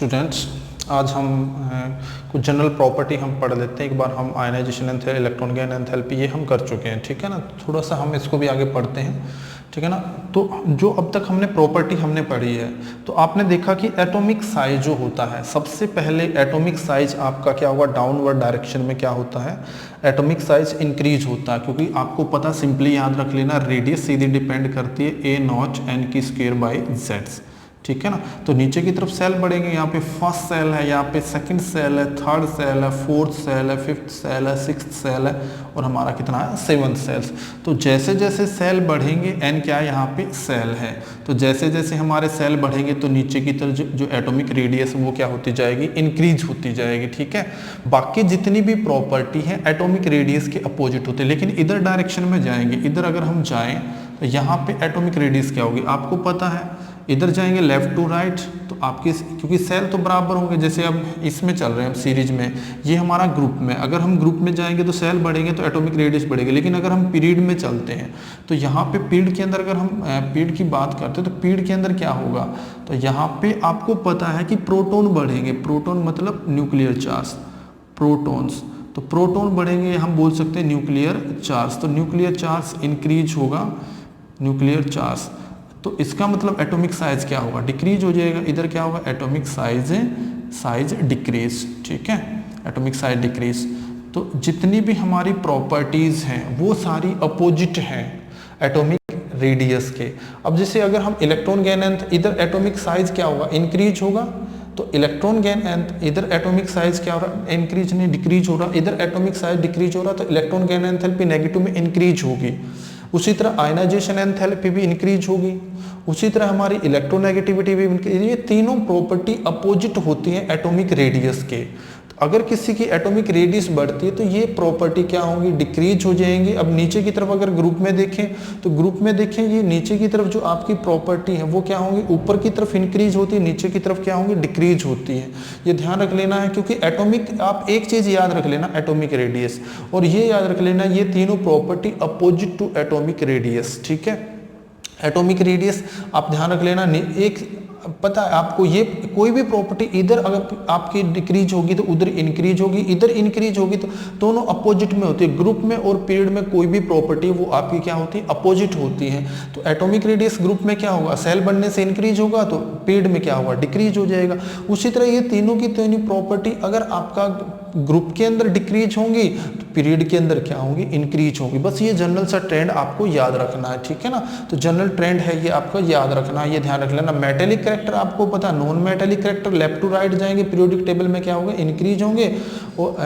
Students, आज हम कुछ जनरल प्रॉपर्टी हम पढ़ लेते हैं। एक बार हम ionization enthalpy, electron gain enthalpy ये हम कर चुके हैं, ठीक है ना। थोड़ा सा हम इसको भी आगे पढ़ते हैं, ठीक है ना। तो जो अब तक हमने प्रॉपर्टी हमने पढ़ी है, तो आपने देखा कि एटॉमिक साइज जो होता है, सबसे पहले एटॉमिक साइज आपका क्या होगा, डाउनवर्ड डायरेक्शन में क्या होता है, एटॉमिक साइज इंक्रीज होता है। क्योंकि आपको पता, सिंपली याद रख लेना, रेडियस सीधी डिपेंड करती है ए नॉट एन की स्क्वायर बाई जेड्स, ठीक है ना। तो नीचे की तरफ सेल बढ़ेंगे, यहाँ पे फर्स्ट सेल है, यहाँ पे सेकंड सेल है, थर्ड सेल है, फोर्थ सेल है, फिफ्थ सेल है, सिक्स्थ सेल है, और हमारा कितना है, सेवंथ सेल्स। तो जैसे जैसे सेल बढ़ेंगे, एन क्या है, यहाँ पे सेल है, तो जैसे जैसे हमारे सेल बढ़ेंगे तो नीचे की तरफ जो एटॉमिक रेडियस वो क्या होती जाएगी, इंक्रीज होती जाएगी, ठीक है। बाकी जितनी भी प्रॉपर्टी है एटॉमिक रेडियस के अपोजिट होते हैं, लेकिन इधर डायरेक्शन में जाएंगे, इधर अगर हम जाएं तो यहाँ पे एटॉमिक रेडियस क्या होगी, आपको पता है। इधर जाएंगे लेफ्ट टू राइट, तो आपकी, क्योंकि सेल तो बराबर होंगे, जैसे अब इसमें चल रहे हैं हम सीरीज में, ये हमारा ग्रुप में, अगर हम ग्रुप में जाएंगे तो सेल बढ़ेंगे तो एटॉमिक रेडियस बढ़ेगी। लेकिन अगर हम पीरियड में चलते हैं तो यहाँ पे पीरियड के अंदर, अगर हम पीरियड की बात करते हैं तो पीरियड के अंदर क्या होगा, तो यहाँ पे आपको पता है कि प्रोटॉन बढ़ेंगे। प्रोटॉन मतलब न्यूक्लियर चार्ज, प्रोटॉन्स, तो प्रोटॉन बढ़ेंगे, हम बोल सकते हैं न्यूक्लियर चार्ज। तो न्यूक्लियर चार्ज इंक्रीज होगा, न्यूक्लियर चार्ज, तो इसका मतलब एटॉमिक साइज क्या होगा, डिक्रीज हो जाएगा। इधर क्या होगा, एटॉमिक साइज डिक्रीज, ठीक है, एटॉमिक साइज डिक्रीज। तो जितनी भी हमारी प्रॉपर्टीज हैं वो सारी अपोजिट हैं एटॉमिक रेडियस के। अब जैसे अगर हम इलेक्ट्रॉन गेन एंथ, इधर एटॉमिक साइज क्या होगा, इंक्रीज होगा, तो इलेक्ट्रॉन गेन एंथ, इधर एटॉमिक साइज क्या हो रहा है, इंक्रीज नहीं डिक्रीज हो रहा, इधर एटॉमिक साइज डिक्रीज हो रहा, तो इलेक्ट्रॉन गेन एंथैल्पी नेगेटिव में इंक्रीज होगी। उसी तरह आयनाइजेशन एंथैल्पी भी इंक्रीज होगी, उसी तरह हमारी इलेक्ट्रोनेगेटिविटी भी इंक्रीज। ये तीनों प्रॉपर्टी अपोजिट होती हैं एटॉमिक रेडियस के। तो अगर किसी की एटॉमिक रेडियस बढ़ती है तो ये प्रॉपर्टी क्या होंगी, डिक्रीज हो जाएंगी। अब नीचे की तरफ अगर ग्रुप में देखें तो ग्रुप में देखें, ये नीचे की तरफ जो आपकी प्रॉपर्टी है वो क्या होंगी, ऊपर की तरफ इंक्रीज होती है, नीचे की तरफ क्या होंगी, डिक्रीज होती है। ये ध्यान रख लेना है, क्योंकि एटॉमिक, आप एक चीज याद रख लेना, एटॉमिक रेडियस, और ये याद रख लेना, ये तीनों property opposite to atomic radius, ठीक है। एटॉमिक रेडियस आप ध्यान रख लेना, एक पता है आपको, ये कोई भी प्रॉपर्टी इधर अगर आपकी डिक्रीज होगी तो उधर इंक्रीज होगी, इधर इंक्रीज होगी, तो दोनों अपोजिट में होती है। ग्रुप में और पीरियड में कोई भी प्रॉपर्टी वो आपकी क्या होती है, अपोजिट होती है। तो एटॉमिक रेडियस ग्रुप में क्या होगा, सेल बनने से इंक्रीज होगा, तो पीरियड में क्या होगा, डिक्रीज हो जाएगा। उसी तरह ये तीनों की तीनों प्रॉपर्टी अगर आपका ग्रुप के अंदर डिक्रीज होंगी तो पीरियड के अंदर क्या होंगी, इंक्रीज होंगी। बस ये जनरल सा ट्रेंड आपको याद रखना है, ठीक है ना। तो जनरल ट्रेंड है ये आपका याद रखना है, ये ध्यान रख लेना। मेटेलिक कैरेक्टर आपको पता, non metallic character left to right जाएंगे पीरियोडिक टेबल में क्या होगा, इंक्रीज होंगे, और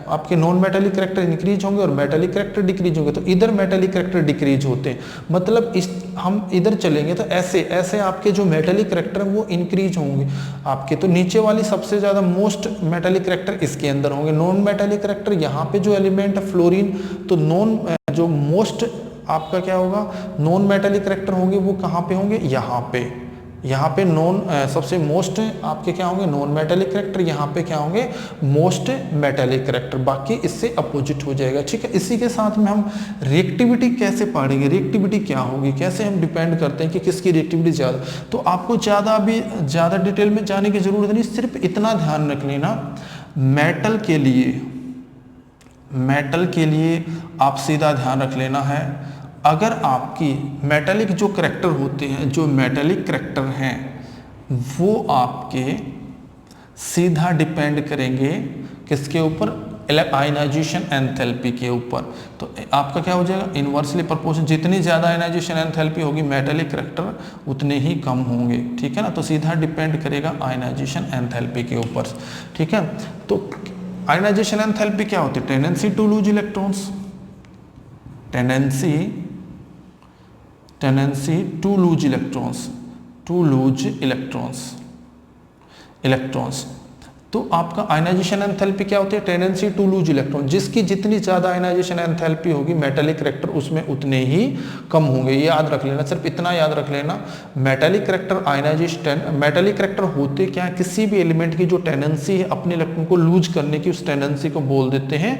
आपके नॉन मेटेलिक कैरेक्टर इंक्रीज होंगे और मेटेलिक कैरेक्टर डिक्रीज होंगे। तो इधर मेटेलिक कैरेक्टर डिक्रीज होते हैं, मतलब इस हम इधर चलेंगे तो ऐसे ऐसे आपके जो मेटेलिक कैरेक्टर वो इंक्रीज होंगे आपके। तो नीचे वाली सबसे ज्यादा मोस्ट मेटेलिक कैरेक्टर इसके अंदर होंगे। नॉन मेटेलिक कैरेक्टर यहाँ पे जो एलिमेंट है फ्लोरीन, तो नॉन जो मोस्ट आपका क्या होगा, नॉन मेटेलिक कैरेक्टर होंगे वो कहाँ पे होंगे, यहाँ पे नॉन सबसे मोस्ट आपके क्या होंगे, नॉन मेटेलिक कैरेक्टर, यहाँ पे क्या होंगे, मोस्ट मेटेलिक कैरेक्टर, बाकी इससे अपोजिट हो जाएगा, ठीक है। इसी के साथ में हम रिएक्टिविटी कैसे पढ़ेंगे, रिएक्टिविटी क्या होगी, कैसे हम डिपेंड करते हैं कि किसकी रिएक्टिविटी ज़्यादा। तो आपको ज़्यादा डिटेल में जाने की जरूरत नहीं, सिर्फ इतना ध्यान रख लेना, मेटल के लिए आप सीधा ध्यान रख लेना है, अगर आपकी मेटेलिक जो करैक्टर होते हैं, जो मेटेलिक करैक्टर हैं वो आपके सीधा डिपेंड करेंगे किसके ऊपर, आयनाइजेशन एंथैल्पी के ऊपर। तो आपका क्या हो जाएगा, इनवर्सली प्रोपोर्शनल, जितनी ज़्यादा आयनाइजेशन एंथैल्पी होगी मेटेलिक करैक्टर उतने ही कम होंगे, ठीक है ना। तो सीधा डिपेंड करेगा आयनाइजेशन एंथैल्पी के ऊपर, ठीक है। तो आयनाइजेशन एंथैल्पी क्या होती है, tendency to lose electrons, tendency to lose electrons. तो आपका आयनाइजेशन एंथैल्पी क्या होती है, टेंडेंसी टू लूज इलेक्ट्रॉन, जिसकी जितनी ज्यादा आयनाइजेशन एंथैल्पी होगी मेटेलिक कैरेक्टर उसमें उतने ही कम होंगे। ये याद रख लेना, सिर्फ इतना याद रख लेना, metallic character ionization, metallic character होते क्या है, किसी भी एलिमेंट की जो टेंडेंसी है अपने इलेक्ट्रॉन को लूज करने की, उस टेंडेंसी को बोल देते हैं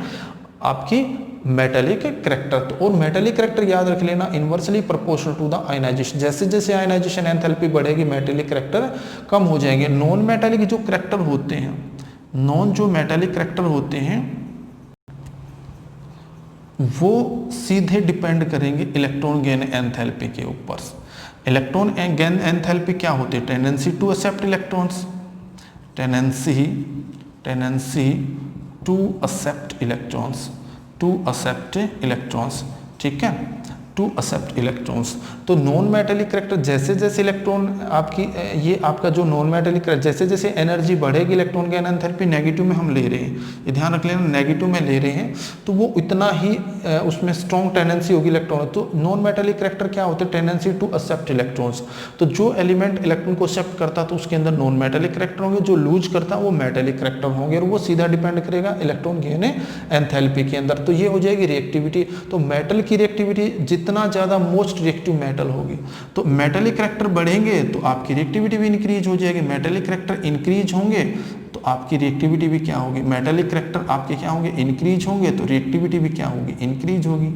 आपकी मेटेलिक करेक्टर। तो और मेटेलिक करेक्टर याद रख लेना, inversely proportional to the ionization. जैसे जैसे आयनाइजेशन एंथैल्पी बढ़ेगी मेटेलिक करेक्टर कम हो जाएंगे। नॉन मेटेलिक जो करेक्टर होते हैं, नॉन जो मेटेलिक करेक्टर होते हैं वो सीधे डिपेंड करेंगे इलेक्ट्रॉन गेन एंथैल्पी के ऊपर। इलेक्ट्रॉन गेन एंथैल्पी क्या होती है? Tendency to accept electrons, tendency to accept electrons, to accept electrons, ठीक है, टू एक्सेप्ट इलेक्ट्रॉन्स। तो नॉन मेटेलिक करेक्टर जैसे जैसे इलेक्ट्रॉन आपकी ये आपका जो नॉन मेटेलिक करेक्टर जैसे जैसे एनर्जी बढ़ेगी इलेक्ट्रॉन गेन एंथैल्पी नेगेटिव में हम ले रहे हैं, ये ध्यान रख लेना, नेगेटिव में ले रहे हैं तो वो इतना ही उसमें स्ट्रॉन्ग टेंडेंसी होगी इलेक्ट्रॉन। तो नॉन मेटेलिक करेक्टर क्या होते हैं? Tendency to accept electrons. तो जो एलिमेंट इलेक्ट्रॉन को एक्सेप्ट करता तो उसके अंदर नॉन मेटेलिक करेक्टर होंगे, जो लूज करता वो मेटेलिक करेक्टर होंगे, और वो सीधा डिपेंड करेगा इलेक्ट्रॉन गेन एंथैल्पी के अंदर। तो ये हो जाएगी रिएक्टिविटी। तो मेटल की रिएक्टिविटी जितना ज्यादा मोस्ट रिएक्टिव मेटल होगी, तो मेटेलिक करेक्टर बढ़ेंगे तो आपकी रिएक्टिविटी भी इंक्रीज हो जाएगी। मेटेलिक करेक्टर इंक्रीज होंगे तो आपकी रिएक्टिविटी भी क्या होगी? मेटेलिक करेक्टर आपके क्या होंगे? इंक्रीज होंगे तो रिएक्टिविटी भी क्या होगी? इंक्रीज होगी,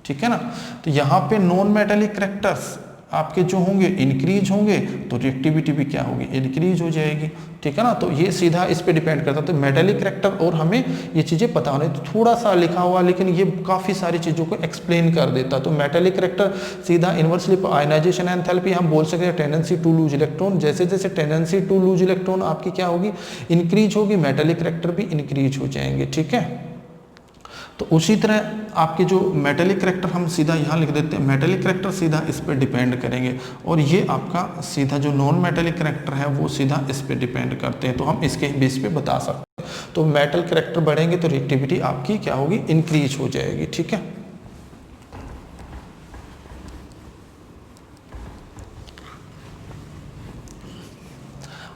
ठीक है ना। तो यहाँ पे नॉन मेटेलिक करेक्टर्स आपके जो होंगे इंक्रीज होंगे तो रिएक्टिविटी भी क्या होगी? इंक्रीज हो जाएगी, ठीक है ना। तो ये सीधा इस पे डिपेंड करता है। तो मेटेलिक करेक्टर और हमें ये चीजें पता होनी, तो थोड़ा सा लिखा हुआ लेकिन ये काफी सारी चीजों को एक्सप्लेन कर देता। तो मेटेलिक करेक्टर सीधा इनवर्सली आयनाइजेशन एंथैल्पी हम बोल सकते हैं टेंडेंसी टू लूज इलेक्ट्रॉन। जैसे जैसे टेंडेंसी टू लूज इलेक्ट्रॉन आपकी क्या होगी? इंक्रीज होगी, मेटेलिक करेक्टर भी इंक्रीज हो जाएंगे, ठीक है। तो उसी तरह आपके जो मेटेलिक करेक्टर हम सीधा यहाँ लिख देते हैं, मेटेलिक करेक्टर सीधा इस पे डिपेंड करेंगे, और ये आपका सीधा जो नॉन मेटेलिक करेक्टर है वो सीधा इस पे डिपेंड करते हैं। तो हम इसके बेस पे बता सकते हैं। तो मेटल करेक्टर बढ़ेंगे तो रिएक्टिविटी आपकी क्या होगी? इंक्रीज हो जाएगी, ठीक है।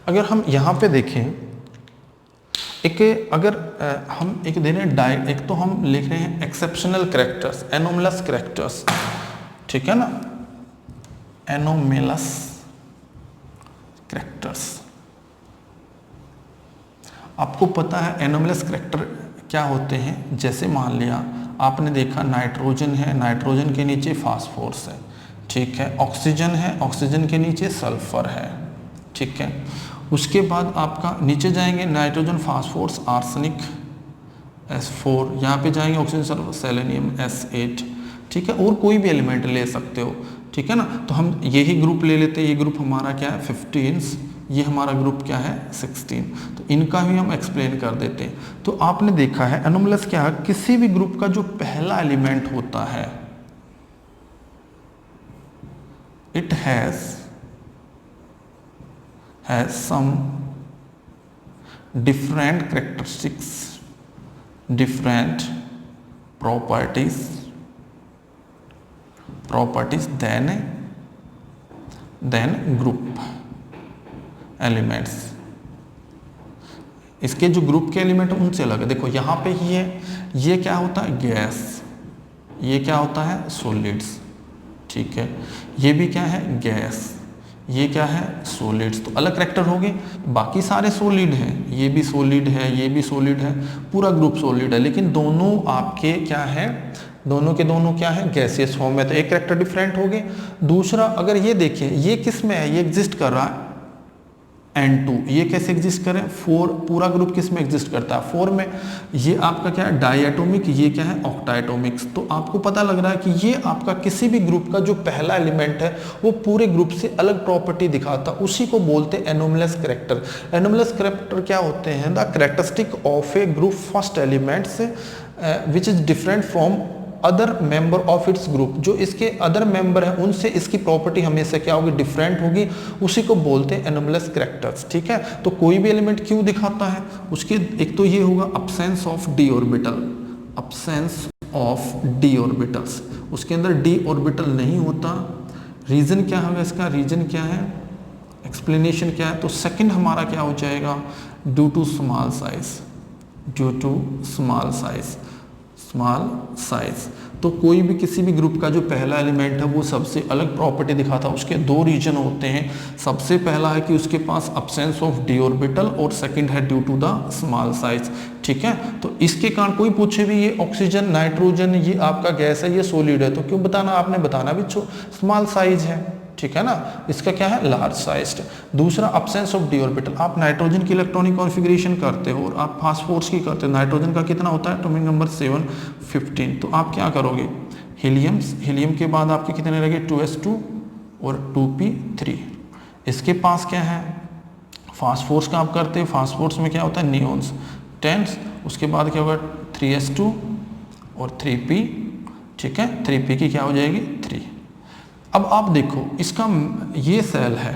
अगर हम यहाँ पे देखें अगर हम दे रहे हैं एक तो हम लिख रहे हैं एक्सेप्शनल करेक्टर्स, एनोमलस करेक्टर्स, ठीक है ना, एनोमलस करेक्टर्स। आपको पता है एनोमलस करेक्टर क्या होते हैं? जैसे मान लिया आपने देखा नाइट्रोजन है, नाइट्रोजन के नीचे फास्फोरस है, ठीक है, ऑक्सीजन है, ऑक्सीजन के नीचे सल्फर है, ठीक है। उसके बाद आपका नीचे जाएंगे नाइट्रोजन फास्फोरस आर्सेनिक S4, यहाँ पे जाएंगे ऑक्सीजन सल्फर सेलेनियम S8, ठीक है, और कोई भी एलिमेंट ले सकते हो, ठीक है ना। तो हम यही ग्रुप ले लेते हैं, ये ग्रुप हमारा क्या है 15, ये हमारा ग्रुप क्या है 16। तो इनका भी हम एक्सप्लेन कर देते हैं। तो आपने देखा है एनोमलस क्या है? किसी भी ग्रुप का जो पहला एलिमेंट होता है it has some different characteristics, different properties than group elements। इसके जो ग्रुप के एलिमेंट उनसे अलग है। देखो यहाँ पे ही है, ये क्या होता है? गैस, ये क्या होता है? सॉलिड्स, ठीक है, ये भी क्या है? गैस, ये क्या है? सॉलिड्स। तो अलग करेक्टर हो गए, बाकी सारे सॉलिड हैं, ये भी सॉलिड है, ये भी सॉलिड है, पूरा ग्रुप सॉलिड है, लेकिन दोनों आपके क्या है? दोनों के दोनों क्या है? गैसियस फॉर्म में। तो एक करेक्टर डिफरेंट हो गए। दूसरा अगर ये देखिए, ये किस में है? ये एग्जिस्ट कर रहा है N2, ये कैसे एग्जिस्ट करें? 4, पूरा ग्रुप किस में एग्जिस्ट करता है? 4 में। ये आपका क्या है? डायटोमिक, ये क्या है? ऑक्टाइटोमिक्स। तो आपको पता लग रहा है कि ये आपका किसी भी ग्रुप का जो पहला एलिमेंट है वो पूरे ग्रुप से अलग प्रॉपर्टी दिखाता, उसी को बोलते हैं एनोमलस करेक्टर। एनोमलस करेक्टर क्या होते हैं? The characteristic of A group first elements which is different from other member of its group. जो इसके अदर मेंबर हैं उनसे इसकी प्रॉपर्टी हमेशा क्या होगी? डिफरेंट होगी, उसी को बोलते हैं एनोमलस करेक्टर्स, ठीक है। तो कोई भी एलिमेंट क्यों दिखाता है? उसके एक तो ये होगा absence of d orbital, absence of D orbitals, उसके अंदर डी ऑर्बिटल नहीं होता। रीजन क्या होगा इसका? रीजन क्या है? एक्सप्लेनेशन क्या है? तो सेकंड हमारा क्या हो जाएगा? Due to small size, due to small size. Small size. तो कोई भी किसी भी ग्रुप का जो पहला एलिमेंट है वो सबसे अलग प्रॉपर्टी दिखाता है। उसके दो रीजन होते हैं। सबसे पहला है कि उसके पास अब्सेंस ऑफ डी ऑर्बिटल और सेकंड है due to the small size. ठीक है, तो इसके कारण कोई पूछे भी ये ऑक्सीजन नाइट्रोजन ये आपका गैस है ये सॉलिड है तो क्यों बताना, आपने बताना भी स्मॉल साइज है। ठीक है ना, इसका क्या है लार्ज साइज्ड। दूसरा अब्सेंस ऑफ डी ऑर्बिटल, आप नाइट्रोजन की इलेक्ट्रॉनिक कॉन्फ़िगरेशन करते हो और आप फास्फोर्स की करते हो। नाइट्रोजन का कितना होता है एटॉमिक नंबर 715, तो आप क्या करोगे हीलियम के बाद आपके कितने लगे 2s2 और 2p3। इसके पास क्या है फास्फोर्स का आप करते हो, फास्फोर्स में क्या होता है नियोन्स 10, उसके बाद क्या होगा 3s2 और 3p। ठीक है, 3p की क्या हो जाएगी 3। अब आप देखो इसका ये सेल है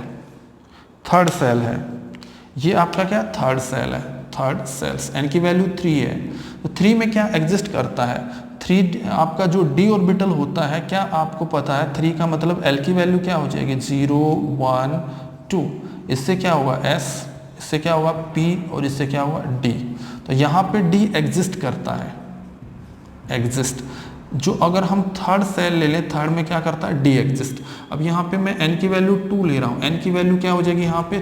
थर्ड सेल है, ये आपका क्या थर्ड सेल है, थर्ड सेल्स n की वैल्यू 3 है। तो 3 में क्या एग्जिस्ट करता है 3 आपका जो d ऑर्बिटल होता है, क्या आपको पता है 3 का मतलब l की वैल्यू क्या हो जाएगी 0 1 2, इससे क्या होगा s, इससे क्या होगा p और इससे क्या होगा d। तो यहाँ पे d एग्जिस्ट करता है एग्जिस्ट। जो अगर हम थर्ड सेल ले लें थर्ड में क्या करता है डी एग्जिस्ट। अब यहाँ पे मैं n की वैल्यू 2 ले रहा हूँ, n की वैल्यू क्या हो जाएगी यहाँ पे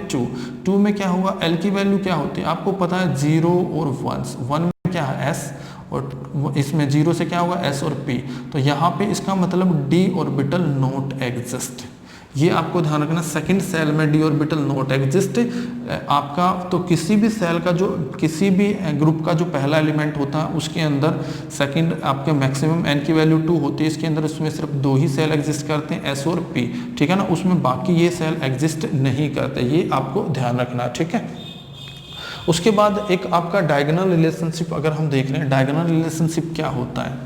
2 में क्या होगा l की वैल्यू क्या होती है आपको पता है 0 और 1 में क्या है s और इसमें 0 से क्या होगा s और p। तो यहाँ पे इसका मतलब d ऑर्बिटल नॉट एग्जिस्ट, ये आपको ध्यान रखना। सेकंड सेल में डी ऑर्बिटल नॉट एग्जिस्ट आपका। तो किसी भी सेल का जो किसी भी ग्रुप का जो पहला एलिमेंट होता है उसके अंदर सेकंड आपके मैक्सिमम n की वैल्यू 2 होती है, इसके अंदर उसमें सिर्फ 2 ही सेल एग्जिस्ट करते हैं s और p। ठीक है ना, उसमें बाकी ये सेल एग्जिस्ट नहीं करते, ये आपको ध्यान रखना। ठीक है, उसके बाद एक आपका डायगोनल रिलेशनशिप अगर हम देख रहे हैं, डायगोनल रिलेशनशिप क्या होता है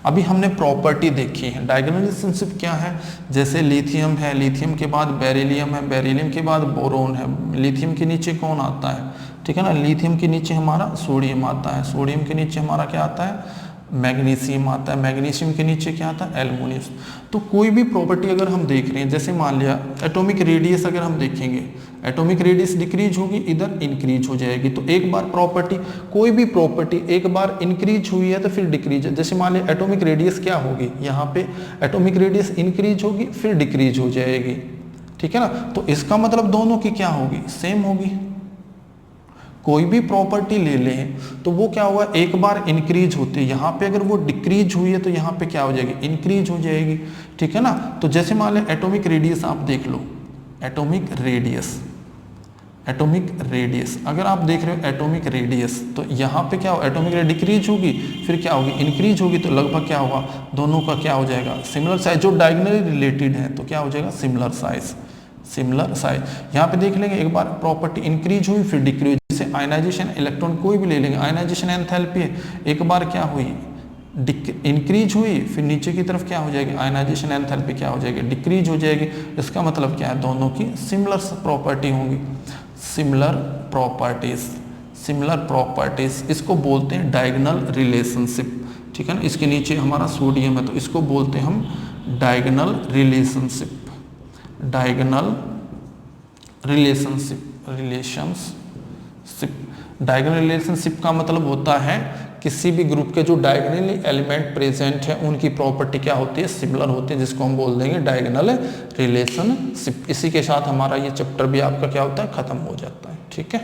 अभी हमने प्रॉपर्टी देखी है। डायगोनल रिलेशनशिप क्या है, जैसे लिथियम है, लिथियम के बाद बेरिलियम है, बेरिलियम के बाद बोरोन है, लिथियम के नीचे कौन आता है, ठीक है ना, लिथियम के नीचे हमारा सोडियम आता है, सोडियम के नीचे हमारा क्या आता है मैग्नीशियम आता है, मैग्नीशियम के नीचे क्या आता है एल्युमिनियम। तो कोई भी प्रॉपर्टी अगर हम देख रहे हैं, जैसे मान लिया एटॉमिक रेडियस अगर हम देखेंगे, एटॉमिक रेडियस डिक्रीज होगी इधर इंक्रीज हो जाएगी। तो एक बार प्रॉपर्टी कोई भी प्रॉपर्टी एक बार इंक्रीज हुई है तो फिर डिक्रीज है। जैसे मान लिया एटॉमिक रेडियस क्या होगी, यहाँ पे एटॉमिक रेडियस इंक्रीज होगी फिर डिक्रीज हो जाएगी। ठीक है ना, तो इसका मतलब दोनों की क्या होगी सेम होगी। कोई भी प्रॉपर्टी ले लें तो वो क्या होगा एक बार इंक्रीज होती है, यहाँ पे अगर वो डिक्रीज हुई है तो यहाँ पे क्या हो जाएगी इंक्रीज हो जाएगी। ठीक है ना, तो जैसे मान लें एटॉमिक रेडियस आप देख लो, एटॉमिक रेडियस अगर आप देख रहे हो एटॉमिक रेडियस तो यहाँ पे क्या हो एटॉमिक रेडियस डिक्रीज होगी फिर क्या होगी इंक्रीज होगी, तो लगभग क्या होगा दोनों का क्या हो जाएगा सिमिलर साइज। जो डायगोनली रिलेटेड है तो क्या हो जाएगा सिमिलर साइज। यहाँ पे देख लेंगे एक बार प्रॉपर्टी इंक्रीज हुई फिर डिक्रीज, जैसे आयनाइजेशन इलेक्ट्रॉन कोई भी ले लेंगे, आयनाइजेशन एंथैल्पी है, एक बार क्या हुई इंक्रीज हुई फिर नीचे की तरफ क्या हो जाएगी आयनाइजेशन एंथैल्पी क्या हो जाएगी डिक्रीज हो जाएगी। इसका मतलब क्या है दोनों की सिमिलर प्रॉपर्टी होंगी, सिमिलर प्रॉपर्टीज इसको बोलते हैं डायगोनल रिलेशनशिप। ठीक है ना, इसके नीचे हमारा सोडियम है तो इसको बोलते हैं हम डायगोनल रिलेशनशिप। डायगोनल रिलेशनशिप का मतलब होता है किसी भी ग्रुप के जो डायगोनली एलिमेंट प्रेजेंट है उनकी प्रॉपर्टी क्या होती है सिमिलर होती है, जिसको हम बोल देंगे डायगोनल रिलेशनशिप। इसी के साथ हमारा ये चैप्टर भी आपका क्या होता है खत्म हो जाता है। ठीक है।